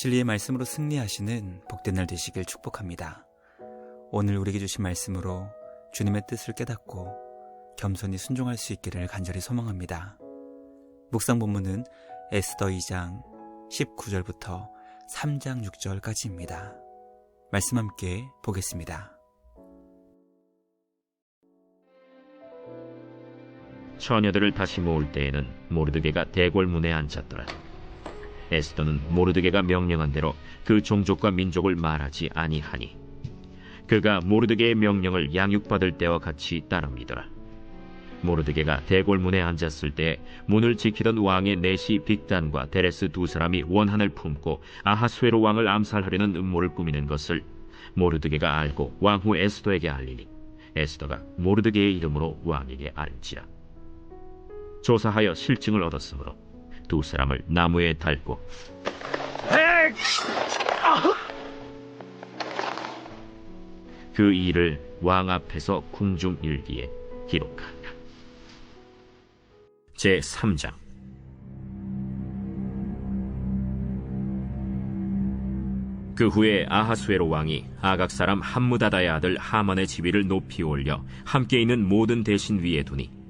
진리의 말씀으로 승리하시는 복된 날 되시길 축복합니다. 오늘 우리에게 주신 말씀으로 주님의 뜻을 깨닫고 겸손히 순종할 수 있기를 간절히 소망합니다. 묵상 본문은 에스더 2장 19절부터 3장 6절까지입니다. 말씀 함께 보겠습니다. 처녀들을 다시 모을 때에는 모르드게가 대궐문에 앉았더라. 에스더는 모르드게가 명령한 대로 그 종족과 민족을 말하지 아니하니 그가 모르드게의 명령을 양육받을 때와 같이 따릅니더라. 모르드게가 대궐문에 앉았을 때 문을 지키던 왕의 내시 빅단과 데레스 두 사람이 원한을 품고 아하수에로 왕을 암살하려는 음모를 꾸미는 것을 모르드게가 알고 왕후 에스더에게 알리니 에스더가 모르드게의 이름으로 왕에게 알지라. 조사하여 실증을 얻었으므로 두 사람을 나무에 달고 그 일을 왕 앞에서 궁중일기에 기록한다. 제3장. 그 후에 아하수에로 왕이 아각 사람 함무다다의 아들 하만의 지위를 높이 올려 함께 있는 모든 대신 위에 두니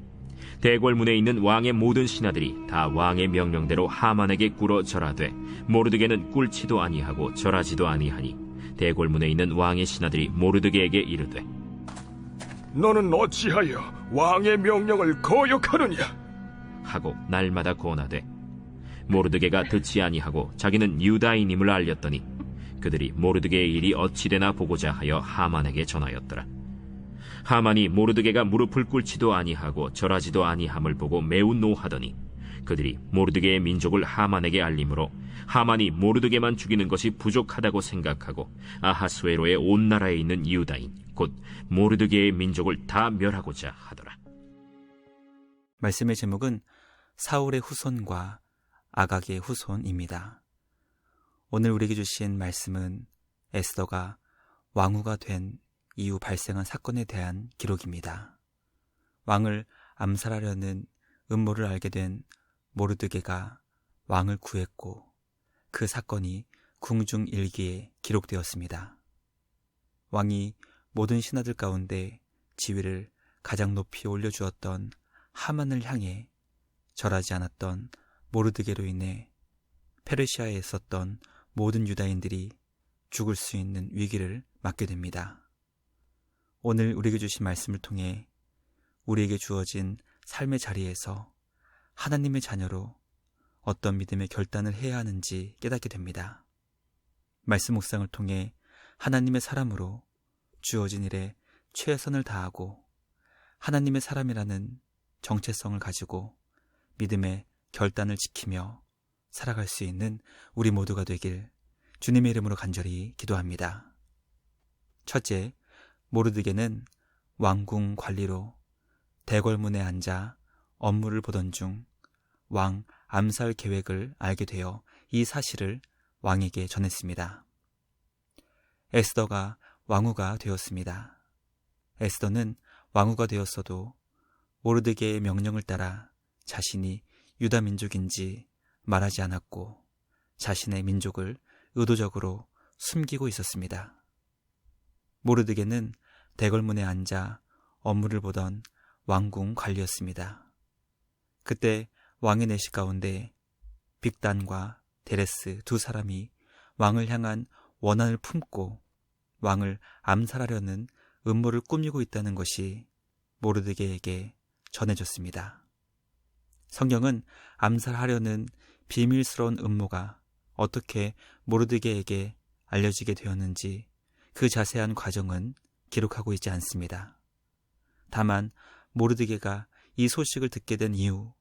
대궐문에 있는 왕의 모든 신하들이 다 왕의 명령대로 하만에게 꿇어 절하되 모르드게는 꿇지도 아니하고 절하지도 아니하니 대궐문에 있는 왕의 신하들이 모르드게에게 이르되 너는 어찌하여 왕의 명령을 거역하느냐 하고 날마다 권하되 모르드게가 듣지 아니하고 자기는 유다인임을 알렸더니 그들이 모르드게의 일이 어찌되나 보고자 하여 하만에게 전하였더라. 하만이 모르드게가 무릎을 꿇지도 아니하고 절하지도 아니함을 보고 매우 노하더니 그들이 모르드게의 민족을 하만에게 알림으로 하만이 모르드게만 죽이는 것이 부족하다고 생각하고 아하수에로의 온 나라에 있는 유다인 곧 모르드게의 민족을 다 멸하고자 하더라. 말씀의 제목은 사울의 후손과 아각의 후손입니다. 오늘 우리에게 주신 말씀은 에스더가 왕후가 된 이후 발생한 사건에 대한 기록입니다. 왕을 암살하려는 음모를 알게 된 모르드게가 왕을 구했고 그 사건이 궁중일기에 기록되었습니다. 왕이 모든 신하들 가운데 지위를 가장 높이 올려주었던 하만을 향해 절하지 않았던 모르드게로 인해 페르시아에 있었던 모든 유다인들이 죽을 수 있는 위기를 맞게 됩니다. 오늘 우리에게 주신 말씀을 통해 우리에게 주어진 삶의 자리에서 하나님의 자녀로 어떤 믿음의 결단을 해야 하는지 깨닫게 됩니다. 말씀 묵상을 통해 하나님의 사람으로 주어진 일에 최선을 다하고 하나님의 사람이라는 정체성을 가지고 믿음의 결단을 지키며 살아갈 수 있는 우리 모두가 되길 주님의 이름으로 간절히 기도합니다. 첫째, 모르드게는 왕궁 관리로 대궐문에 앉아 업무를 보던 중 왕 암살 계획을 알게 되어 이 사실을 왕에게 전했습니다. 에스더가 왕후가 되었습니다. 에스더는 왕후가 되었어도 모르드게의 명령을 따라 자신이 유다 민족인지 말하지 않았고 자신의 민족을 의도적으로 숨기고 있었습니다. 모르드게는 대궐문에 앉아 업무를 보던 왕궁 관리였습니다. 그때 왕의 내시 가운데 빅단과 데레스 두 사람이 왕을 향한 원한을 품고 왕을 암살하려는 음모를 꾸미고 있다는 것이 모르드게에게 전해졌습니다. 성경은 암살하려는 비밀스러운 음모가 어떻게 모르드게에게 알려지게 되었는지 그 자세한 과정은 기록하고 있지 않습니다. 다만 모르드게가 이 소식을 듣게 된 이후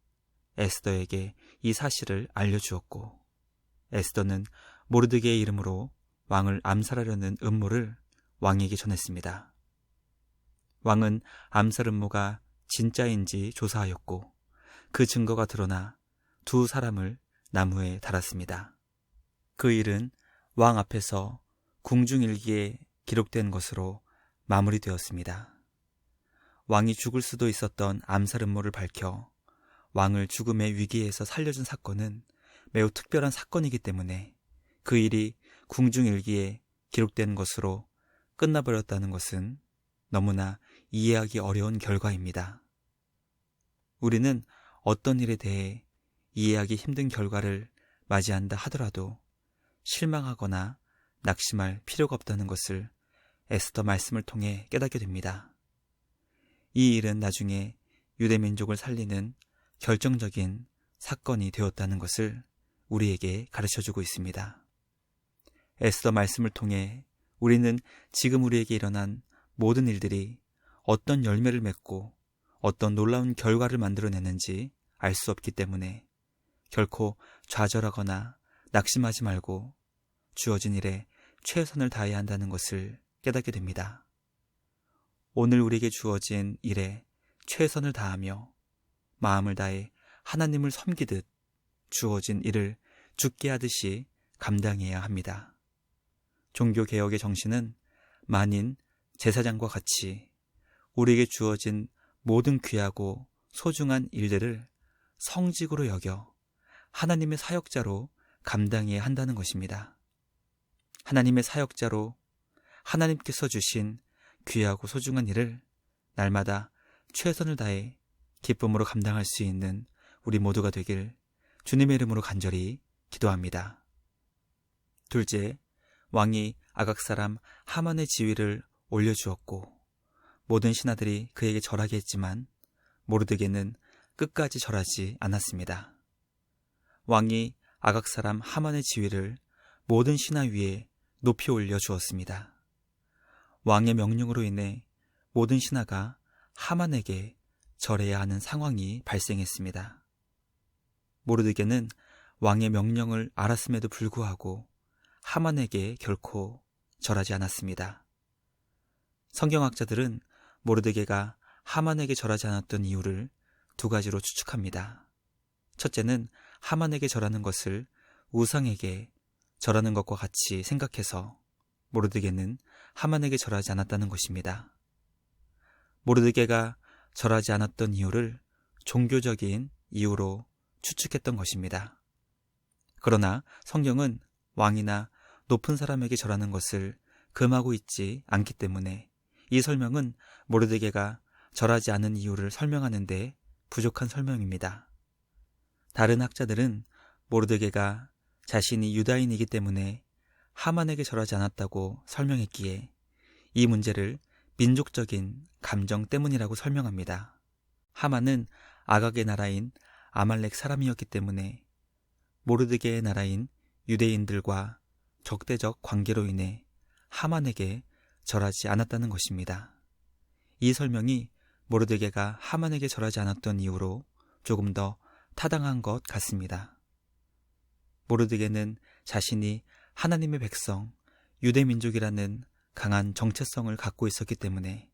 에스더에게 이 사실을 알려주었고 에스더는 모르드게의 이름으로 왕을 암살하려는 음모를 왕에게 전했습니다. 왕은 암살 음모가 진짜인지 조사하였고 그 증거가 드러나 두 사람을 나무에 달았습니다. 그 일은 왕 앞에서 궁중일기에 기록된 것으로 마무리되었습니다. 왕이 죽을 수도 있었던 암살 음모를 밝혀 왕을 죽음의 위기에서 살려준 사건은 매우 특별한 사건이기 때문에 그 일이 궁중일기에 기록된 것으로 끝나버렸다는 것은 너무나 이해하기 어려운 결과입니다. 우리는 어떤 일에 대해 이해하기 힘든 결과를 맞이한다 하더라도 실망하거나 낙심할 필요가 없다는 것을 에스더 말씀을 통해 깨닫게 됩니다. 이 일은 나중에 유대민족을 살리는 결정적인 사건이 되었다는 것을 우리에게 가르쳐주고 있습니다. 에스더 말씀을 통해 우리는 지금 우리에게 일어난 모든 일들이 어떤 열매를 맺고 어떤 놀라운 결과를 만들어내는지 알 수 없기 때문에 결코 좌절하거나 낙심하지 말고 주어진 일에 최선을 다해야 한다는 것을 깨닫게 됩니다. 오늘 우리에게 주어진 일에 최선을 다하며 마음을 다해 하나님을 섬기듯 주어진 일을 죽게 하듯이 감당해야 합니다. 종교개혁의 정신은 만인 제사장과 같이 우리에게 주어진 모든 귀하고 소중한 일들을 성직으로 여겨 하나님의 사역자로 감당해야 한다는 것입니다. 하나님의 사역자로 하나님께서 주신 귀하고 소중한 일을 날마다 최선을 다해 기쁨으로 감당할 수 있는 우리 모두가 되길 주님의 이름으로 간절히 기도합니다. 둘째, 왕이 아각 사람 하만의 지위를 올려주었고 모든 신하들이 그에게 절하게 했지만 모르드게는 끝까지 절하지 않았습니다. 왕이 아각 사람 하만의 지위를 모든 신하 위에 높이 올려주었습니다. 왕의 명령으로 인해 모든 신하가 하만에게 절해야 하는 상황이 발생했습니다. 모르드게는 왕의 명령을 알았음에도 불구하고 하만에게 결코 절하지 않았습니다. 성경학자들은 모르드게가 하만에게 절하지 않았던 이유를 두 가지로 추측합니다. 첫째는 하만에게 절하는 것을 우상에게 절하는 것과 같이 생각해서 모르드게는 하만에게 절하지 않았다는 것입니다. 모르드게가 절하지 않았던 이유를 종교적인 이유로 추측했던 것입니다. 그러나 성경은 왕이나 높은 사람에게 절하는 것을 금하고 있지 않기 때문에 이 설명은 모르드게가 절하지 않은 이유를 설명하는 데 부족한 설명입니다. 다른 학자들은 모르드게가 자신이 유다인이기 때문에 하만에게 절하지 않았다고 설명했기에 이 문제를 민족적인 감정 때문이라고 설명합니다. 하만은 아각의 나라인 아말렉 사람이었기 때문에 모르드게의 나라인 유대인들과 적대적 관계로 인해 하만에게 절하지 않았다는 것입니다. 이 설명이 모르드게가 하만에게 절하지 않았던 이유로 조금 더 타당한 것 같습니다. 모르드게는 자신이 하나님의 백성, 유대민족이라는 강한 정체성을 갖고 있었기 때문에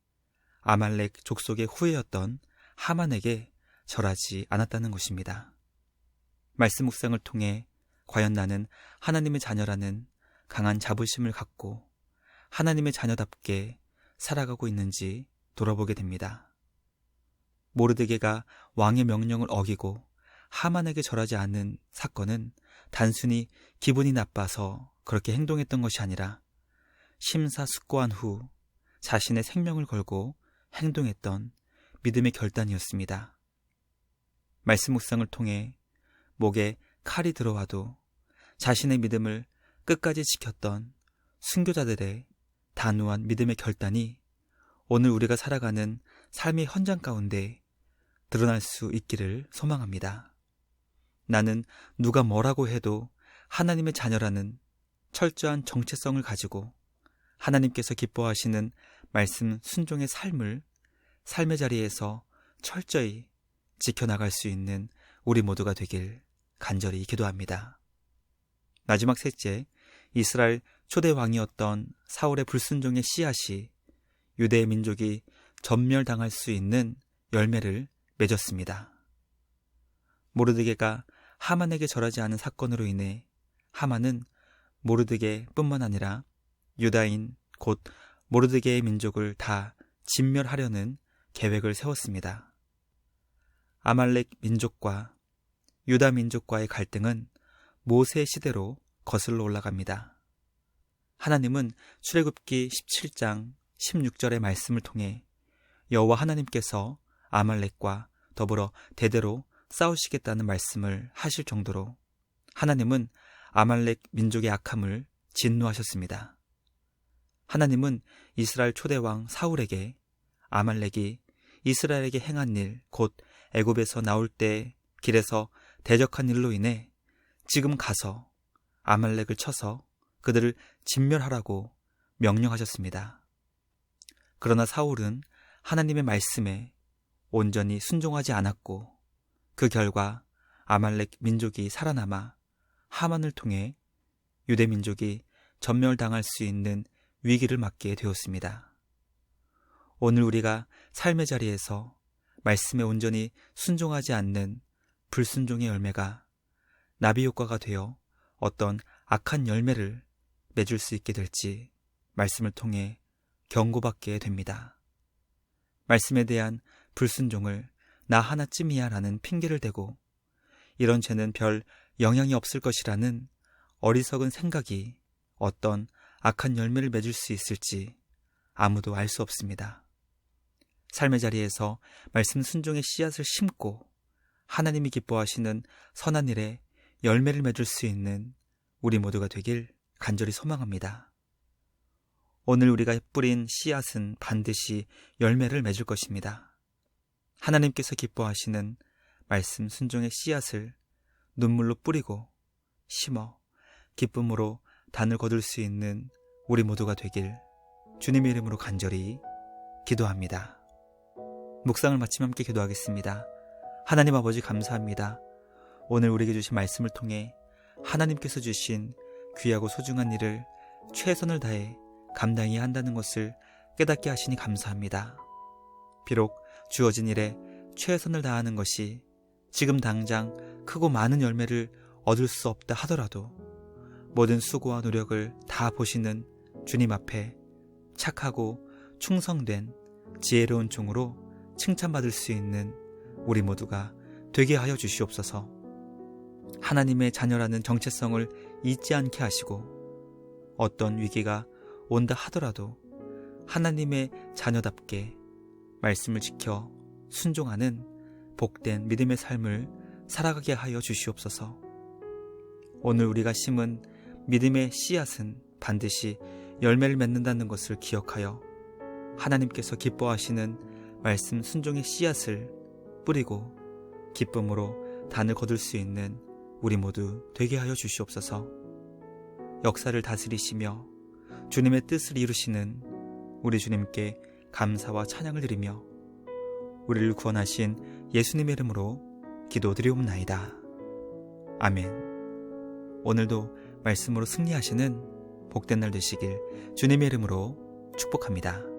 아말렉 족속의 후예였던 하만에게 절하지 않았다는 것입니다. 말씀 묵상을 통해 과연 나는 하나님의 자녀라는 강한 자부심을 갖고 하나님의 자녀답게 살아가고 있는지 돌아보게 됩니다. 모르드게가 왕의 명령을 어기고 하만에게 절하지 않은 사건은 단순히 기분이 나빠서 그렇게 행동했던 것이 아니라 심사숙고한 후 자신의 생명을 걸고 행동했던 믿음의 결단이었습니다. 말씀 묵상을 통해 목에 칼이 들어와도 자신의 믿음을 끝까지 지켰던 순교자들의 단호한 믿음의 결단이 오늘 우리가 살아가는 삶의 현장 가운데 드러날 수 있기를 소망합니다. 나는 누가 뭐라고 해도 하나님의 자녀라는 철저한 정체성을 가지고 하나님께서 기뻐하시는 말씀 순종의 삶을 삶의 자리에서 철저히 지켜나갈 수 있는 우리 모두가 되길 간절히 기도합니다. 마지막 셋째, 이스라엘 초대 왕이었던 사울의 불순종의 씨앗이 유대의 민족이 전멸당할 수 있는 열매를 맺었습니다. 모르드게가 하만에게 절하지 않은 사건으로 인해 하만은 모르드게뿐만 아니라 유다인 곧 모르드게의 민족을 다 진멸하려는 계획을 세웠습니다. 아말렉 민족과 유다 민족과의 갈등은 모세 시대로 거슬러 올라갑니다. 하나님은 출애굽기 17장 16절의 말씀을 통해 여호와 하나님께서 아말렉과 더불어 대대로 싸우시겠다는 말씀을 하실 정도로 하나님은 아말렉 민족의 악함을 진노하셨습니다. 하나님은 이스라엘 초대왕 사울에게 아말렉이 이스라엘에게 행한 일, 곧 애굽에서 나올 때 길에서 대적한 일로 인해 지금 가서 아말렉을 쳐서 그들을 진멸하라고 명령하셨습니다. 그러나 사울은 하나님의 말씀에 온전히 순종하지 않았고 그 결과 아말렉 민족이 살아남아 하만을 통해 유대 민족이 전멸당할 수 있는 위기를 맞게 되었습니다. 오늘 우리가 삶의 자리에서 말씀에 온전히 순종하지 않는 불순종의 열매가 나비 효과가 되어 어떤 악한 열매를 맺을 수 있게 될지 말씀을 통해 경고받게 됩니다. 말씀에 대한 불순종을 나 하나쯤이야 라는 핑계를 대고 이런 죄는 별 영향이 없을 것이라는 어리석은 생각이 어떤 악한 열매를 맺을 수 있을지 아무도 알 수 없습니다. 삶의 자리에서 말씀 순종의 씨앗을 심고 하나님이 기뻐하시는 선한 일에 열매를 맺을 수 있는 우리 모두가 되길 간절히 소망합니다. 오늘 우리가 뿌린 씨앗은 반드시 열매를 맺을 것입니다. 하나님께서 기뻐하시는 말씀 순종의 씨앗을 눈물로 뿌리고 심어 기쁨으로 단을 거둘 수 있는 우리 모두가 되길 주님의 이름으로 간절히 기도합니다. 묵상을 마치며 함께 기도하겠습니다. 하나님 아버지 감사합니다. 오늘 우리에게 주신 말씀을 통해 하나님께서 주신 귀하고 소중한 일을 최선을 다해 감당해야 한다는 것을 깨닫게 하시니 감사합니다. 비록 주어진 일에 최선을 다하는 것이 지금 당장 크고 많은 열매를 얻을 수 없다 하더라도 모든 수고와 노력을 다 보시는 주님 앞에 착하고 충성된 지혜로운 종으로 칭찬받을 수 있는 우리 모두가 되게 하여 주시옵소서. 하나님의 자녀라는 정체성을 잊지 않게 하시고 어떤 위기가 온다 하더라도 하나님의 자녀답게 말씀을 지켜 순종하는 복된 믿음의 삶을 살아가게 하여 주시옵소서. 오늘 우리가 심은 믿음의 씨앗은 반드시 열매를 맺는다는 것을 기억하여 하나님께서 기뻐하시는 말씀 순종의 씨앗을 뿌리고 기쁨으로 단을 거둘 수 있는 우리 모두 되게 하여 주시옵소서. 역사를 다스리시며 주님의 뜻을 이루시는 우리 주님께 감사와 찬양을 드리며 우리를 구원하신 예수님의 이름으로 기도드리옵나이다. 아멘. 오늘도 말씀으로 승리하시는 복된 날 되시길 주님의 이름으로 축복합니다.